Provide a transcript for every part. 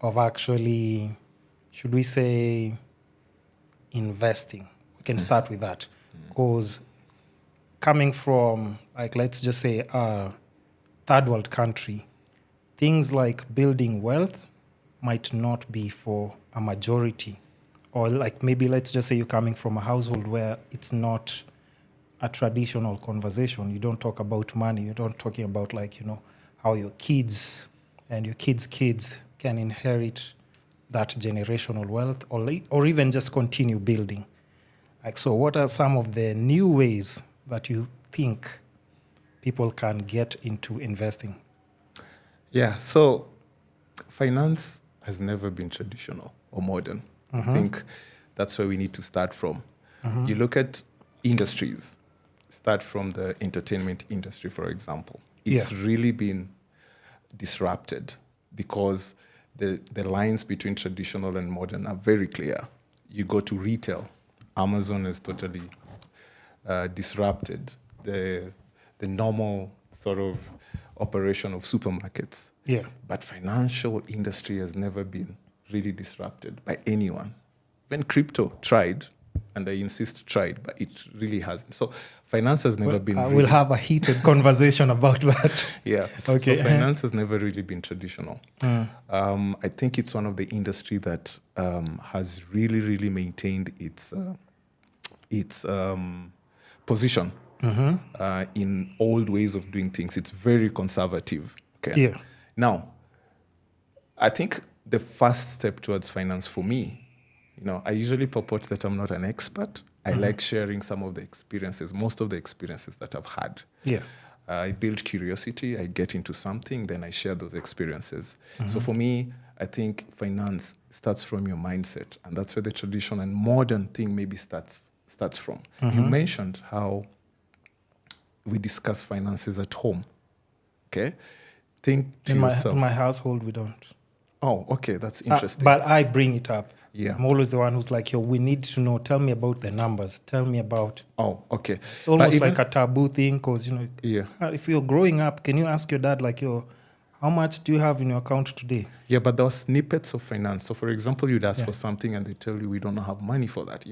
of actually, should we say, investing? We can start with that. Because coming from, like, let's just say a third world country, things like building wealth might not be for a majority. Or like maybe let's just say you're coming from a household where it's not a traditional conversation. You don't talk about money. You don't talking about like, how your kids and your kids' kids can inherit that generational wealth or even just continue building. Like, so what are some of the new ways that you think people can get into investing? Yeah, so finance has never been traditional or modern. I think that's where we need to start from. You look at industries, start from the entertainment industry, for example. It's really been disrupted because the lines between traditional and modern are very clear. You go to retail, Amazon has totally disrupted the normal sort of operation of supermarkets. Yeah. But financial industry has never been really disrupted by anyone. When crypto tried, and I insist tried, but it really hasn't. So finance has never been really... We'll have a heated conversation about that. Yeah. Okay. So finance has never really been traditional. I think it's one of the industry that has really, really maintained its position in old ways of doing things. It's very conservative. Okay. Yeah. Now, I think the first step towards finance for me, I usually purport that I'm not an expert. I like sharing some of the experiences, most of the experiences that I've had. Yeah. I build curiosity, I get into something, then I share those experiences. So for me, I think finance starts from your mindset, and that's where the traditional and modern thing maybe starts from. You mentioned how we discuss finances at home. Okay? Think to yourself. In my household, we don't. Oh, okay, that's interesting. But I bring it up. Yeah. I'm always the one who's like, we need to know. Tell me about the numbers. Tell me about... Oh, okay. It's almost like a taboo thing because, yeah. If you're growing up, can you ask your dad, like, how much do you have in your account today? Yeah, but there are snippets of finance. So, for example, you'd ask for something and they tell you we don't have money for that.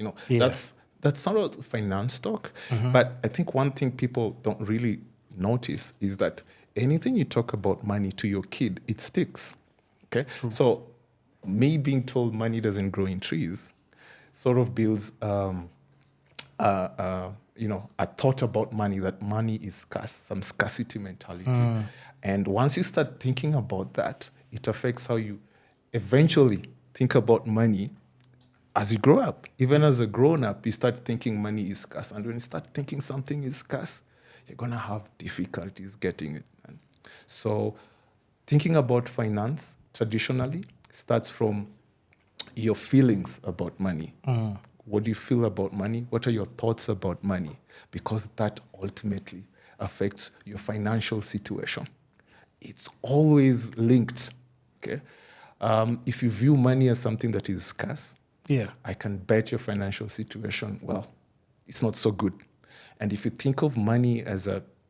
That's not finance talk. But I think one thing people don't really notice is that anything you talk about money to your kid, it sticks. Okay? True. So me being told money doesn't grow in trees sort of builds a thought about money, that money is scarce, some scarcity mentality. And once you start thinking about that, it affects how you eventually think about money as you grow up. Even as a grown-up, you start thinking money is scarce. And when you start thinking something is scarce, you're going to have difficulties getting it. So thinking about finance traditionally starts from your feelings about money. What do you feel about money? What are your thoughts about money? Because that ultimately affects your financial situation. It's always linked. Okay, if you view money as something that is scarce, I can bet your financial situation, it's not so good. And if you think of money as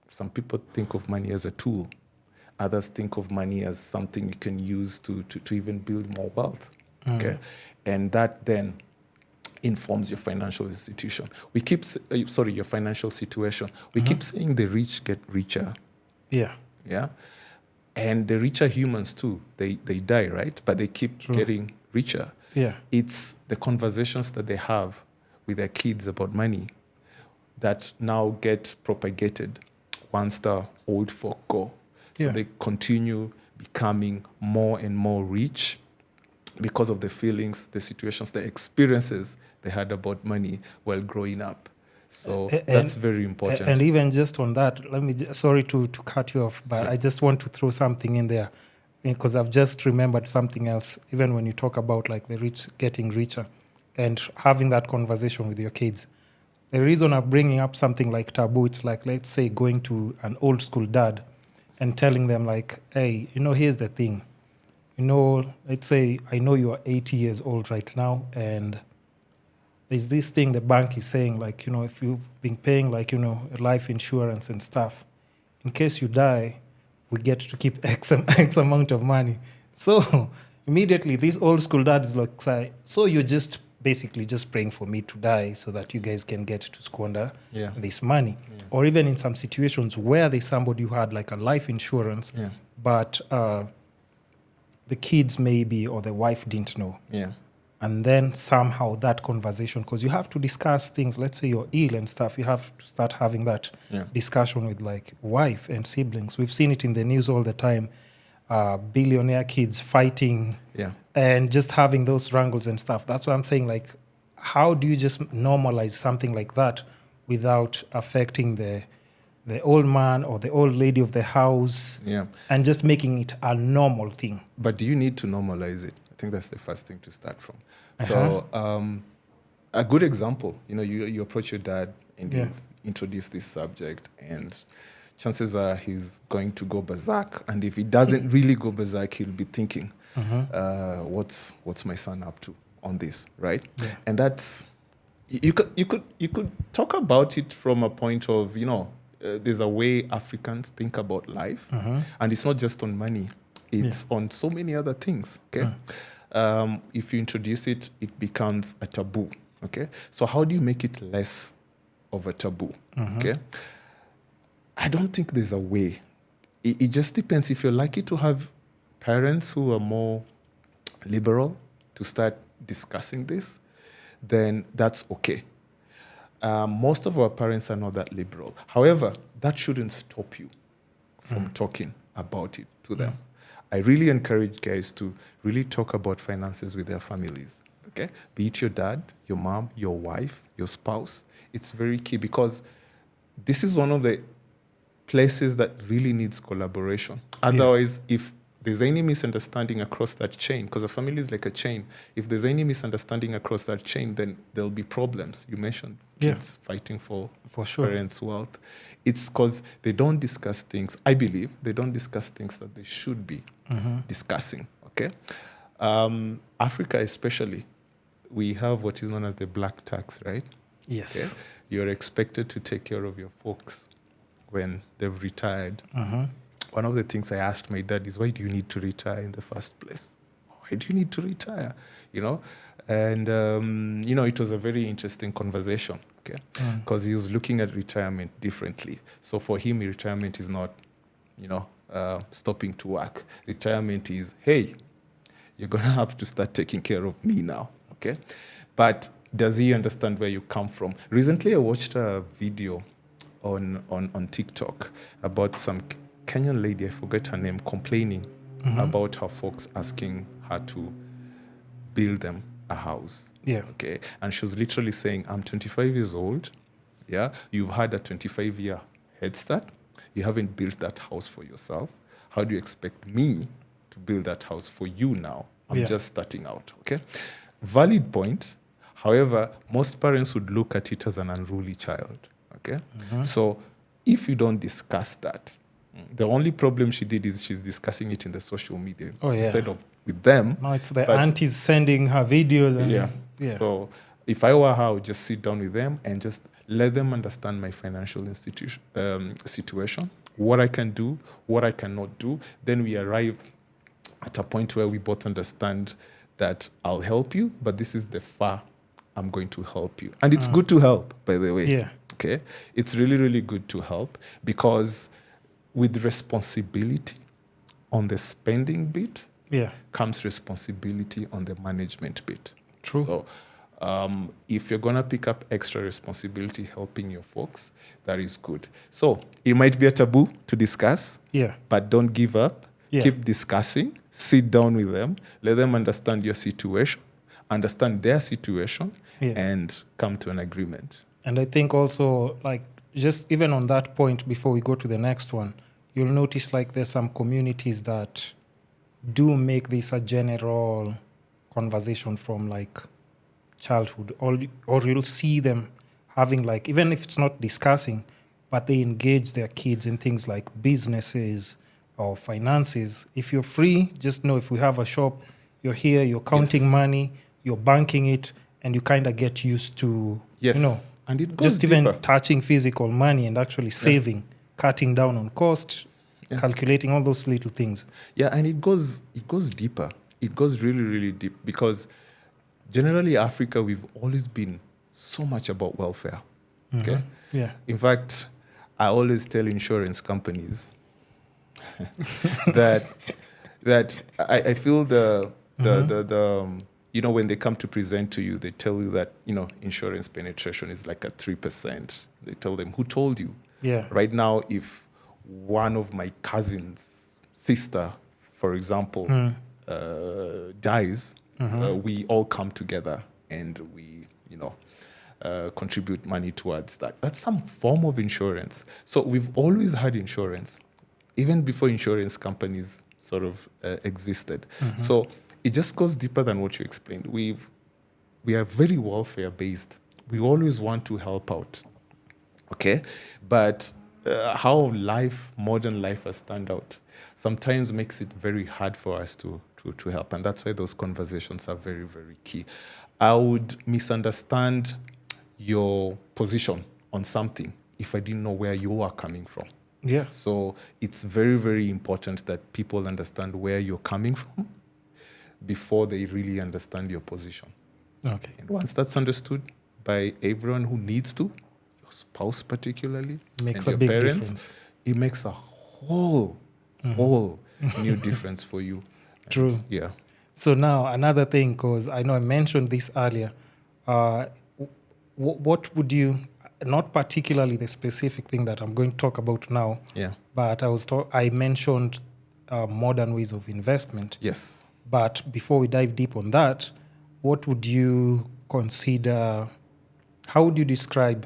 some people think of money as a tool. Others think of money as something you can use to even build more wealth. Okay, and that then informs your financial institution. Your financial situation. We keep saying the rich get richer. Yeah. Yeah. And the richer humans too, they die, right? But they keep getting richer. Yeah. It's the conversations that they have with their kids about money that now get propagated once the old folk go. So they continue becoming more and more rich because of the feelings, the situations, the experiences they had about money while growing up. So that's very important. And even just on that, sorry to cut you off, but I just want to throw something in there because I've just remembered something else. Even when you talk about like the rich getting richer and having that conversation with your kids, the reason I'm bringing up something like taboo, it's like, let's say going to an old school dad and telling them like, hey, here's the thing. Let's say I know you are 80 years old right now, and there's this thing the bank is saying, like, if you've been paying, like, life insurance and stuff, in case you die, we get to keep X amount of money. So immediately these old school dads like say, so you're just basically just praying for me to die so that you guys can get to squander this money. Or even in some situations where there's somebody who had like a life insurance, but the kids maybe or the wife didn't know. And then somehow that conversation, because you have to discuss things, let's say you're ill and stuff, you have to start having that discussion with like wife and siblings. We've seen it in the news all the time, billionaire kids fighting and just having those wrangles and stuff. That's what I'm saying, like, how do you just normalize something like that without affecting the old man or the old lady of the house and just making it a normal thing? But do you need to normalize it? I think that's the first thing to start from. So a good example, you approach your dad and you introduce this subject, and chances are he's going to go berserk. And if he doesn't really go berserk, he'll be thinking, what's my son up to on this, right? And that's, you could talk about it from a point of, there's a way Africans think about life, and it's not just on money. It's on so many other things, okay? If you introduce it, it becomes a taboo, okay? So how do you make it less of a taboo, okay? I don't think there's a way. It just depends. If you're lucky to have parents who are more liberal to start discussing this, then that's okay. Most of our parents are not that liberal. However, that shouldn't stop you from talking about it to them. I really encourage guys to really talk about finances with their families, okay? Be it your dad, your mom, your wife, your spouse. It's very key, because this is one of the places that really needs collaboration. Otherwise, if there's any misunderstanding across that chain, because a family is like a chain, if there's any misunderstanding across that chain, then there'll be problems. You mentioned kids fighting for sure. Parents' wealth. It's because they don't discuss things. I believe they don't discuss things that they should be discussing, okay? Africa especially, we have what is known as the black tax, right? Yes. Okay? You're expected to take care of your folks when they've retired. One of the things I asked my dad is, why do you need to retire in the first place? Why do you need to retire? And, it was a very interesting conversation, okay? Because he was looking at retirement differently. So for him, retirement is not, stopping to work. Retirement is, hey, you're going to have to start taking care of me now, okay? But does he understand where you come from? Recently, I watched a video on TikTok about some Kenyan lady, I forget her name, complaining about her folks asking her to build them a house. Okay. And she was literally saying, I'm 25 years old. You've had a 25-year head start. You haven't built that house for yourself. How do you expect me to build that house for you now? I'm just starting out. Okay. Valid point. However, most parents would look at it as an unruly child. Okay. So if you don't discuss that, the only problem she did is she's discussing it in the social media instead of with them. No, it's the aunties sending her videos. And So if I were her, I would just sit down with them and just let them understand my financial situation, what I can do, what I cannot do. Then we arrive at a point where we both understand that I'll help you, but this is the far I'm going to help you. And it's good to help, by the way. Okay? It's really, really good to help, because with responsibility on the spending bit comes responsibility on the management bit. True. So if you're going to pick up extra responsibility helping your folks, that is good. So it might be a taboo to discuss, but don't give up. Keep discussing. Sit down with them. Let them understand your situation, understand their situation, and come to an agreement. And I think also, like, just even on that point, before we go to the next one, you'll notice like there's some communities that do make this a general conversation from like childhood, or you'll see them having like, even if it's not discussing, but they engage their kids in things like businesses or finances. If you're free, just know if we have a shop, you're here, you're counting money, you're banking it, and you kind of get used to, and it goes just deeper. even touching physical money and actually saving, cutting down on cost, calculating all those little things. And it goes deeper. it goes really, really deep because generally Africa, we've always been so much about welfare. Okay. Yeah. In fact, I always tell insurance companies that I feel the when they come to present to you, they tell you that insurance penetration is like at 3%. They tell them, who told you? Yeah. Right now, if one of my cousin's sister, for example, dies, we all come together and we contribute money towards that. That's some form of insurance. So we've always had insurance, even before insurance companies sort of existed. So it just goes deeper than what you explained. We are very welfare based. We always want to help out. Okay, but how modern life has turned out, sometimes makes it very hard for us to help, and that's why those conversations are very, very key. I would misunderstand your position on something if I didn't know where you are coming from. Yeah. So it's very, very important that people understand where you're coming from before they really understand your position. Okay. And once that's understood by everyone who needs to, your spouse particularly, Makes and a your big parents, difference. it makes a whole new difference for you. True. And, yeah. So now another thing, because I know I mentioned this earlier, what would you, not particularly the specific thing that I'm going to talk about now, Yeah. but I mentioned modern ways of investment. Yes. But before we dive deep on that, what would you consider, how would you describe